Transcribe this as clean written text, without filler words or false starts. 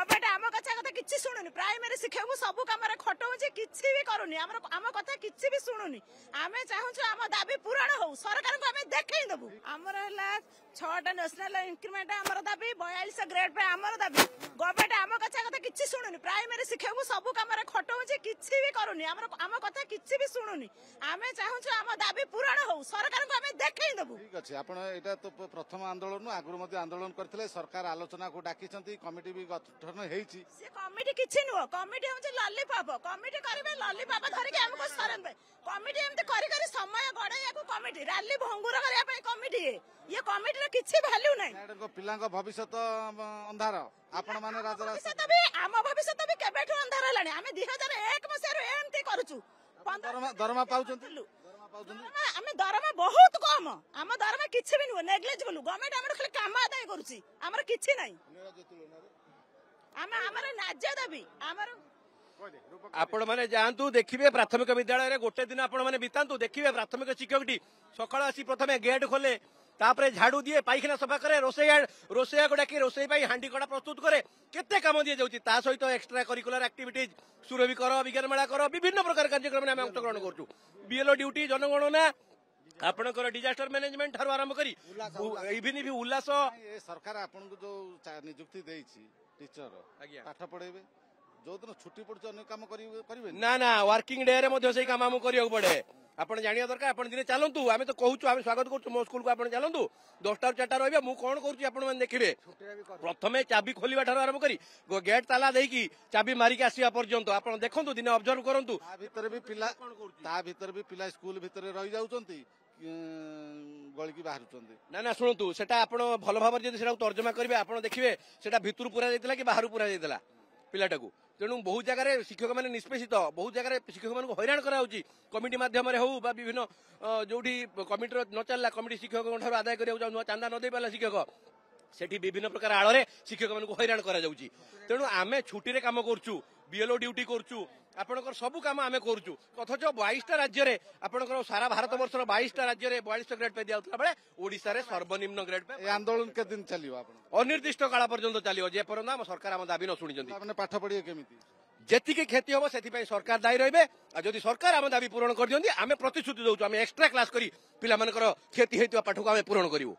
Government आम कथा किसी शुणुनि प्राइमरी शिक्षक को सब कम खटाऊे किसी भी करूनी आम कथा किसी भी शुणुनि आम चाहूँ आम दाबी पूरण हो सरकार को आम देखई देबू आमर है 6टा नेशनल इंक्रीमेंट आमर दाबी 42 ग्रेड पे आमर दाबी गवर्नमेंट आम कथा किसी शुणुनि प्राइमरी शिक्षक को सब कम खटाऊे किसी भी करूनी आम कथा किसी भी शुणुनि आम चाहूँ आम दाबी पूरण हो सरकार को आम देखई देबू। ठीक अच्छे आप तो प्रथम आंदोलन आगुरी आंदोलन करते सरकार आलोचना को डाकी कमिटी भी गठन होती कमिटी किसी नुह कमिटी हूँ लॉलीपॉप कमिटी करेंगे लॉलीपॉप धरिक आमको सरंबे कमिटी एमती कर समय गड़ाइया कमिटी रैली भंगुर करने कमिटी ये कमिटी किसी वैल्यू नहीं पिला भविष्य अंधार आपण मैंने आम भविष्य भी केबेठू अंधार है आम 2001 मसीह एमती करूँ दरमा पाऊँ आम दरमा बहुत कम आम दरमा किसी भी नुह नेग्लिजिबल गवर्नमेंट आम खाली काम आदाय कर किसी ना नाज्य दाबी आपण मैंने जातु देखिए प्राथमिक विद्यालय गोटे दिन आपण मैंने बितातु देखिए प्राथमिक शिक्षकटी सकाल आसी प्रथम गेट खोले तापर झाड़ू दिए पाइखाना सफा करे रोसैया को डाकी रोसई हांडी कड़ा प्रस्तुत करे केते काम दिए जाउची ता सहित एक्स्ट्रा करिकुलर एक्टिविटीज सुरभि कर विज्ञान मेला कर विभिन्न प्रकार कार्यक्रम में अंशग्रहण करूँ बीएलओ ड्यूटी जनगणना आपणकर डिजास्टर मैनेजमेंट ठार आरंभ करी इभिन भी उल्लास सरकार आपन को जो नियुक्ति देछि टीचर पाठ पढ़ेबे जो दिन छुट्टी पड़छ अन्य काम करिवे ना ना वर्किंग डे रे मध्ये सेही काम हम करियो पड़े आपण जानिया दरकार आपण दिने चलंतु आमे तो कहूछु आमे स्वागत करछु मो स्कूल को आपण चलंतु 10टा 4टा रहबे मु कोन करछु आपण मन देखिबे प्रथमे चाबी खोलिबा ठार आरंभ करी गेट ताला देकी चाबी मारी के आसीबा पर्यंत आपण देखंतु दिने ऑब्जर्व करंतु ता भीतर भी पिला स्कूल भीतर रहि जाउचंती गली की बाहर ना ना शुणु सेटा आपण भल भाव तर्जमा करेंगे आप देखिए सेटा भितर पूरा जाइतिला कि बाहर पूरा जाइतिला पिलाटा को तेणु बहुत जगह शिक्षक मैंने निष्पेषित बहुत जगह शिक्षक मान हैरान कराऊँगी कमिटी मध्यम हो विभिन्न जो कमिटी न चलला कमिटी शिक्षक आदाय करा चांदा न दे पाला शिक्षक सेठी विभिन्न प्रकार आड़े शिक्षक मान हैरान करा तेणु आमे छुट्टी रे काम करछु बीएलओ ड्यूटी करछु आपनकर सब काम आमे करछु अथच 22टा राज्य रे आपनकर सारा भारत वर्षर 22टा राज्य रे 42 ग्रेड पे दियाउतला बेले ओडिसा रे सर्वनिम्न ग्रेड पे आंदोलन के दिन चलियो आपण अनिर्दिष्ट काल पर्यंत चलियो जे पर्यंत हम सरकार हम दाबी न सुनि जंती आपने पाठ पढ़िए केमिति जेतिके क्षति होबो सेति पई सरकार दायी रहबे आ जदि सरकार हम दाबी पूरण कर दियंती आमे प्रतिश्रुति दउछु आमे एक्स्ट्रा क्लास करी पिला मानकर क्षति हेतु पाठ को आमे पूरण करिवो।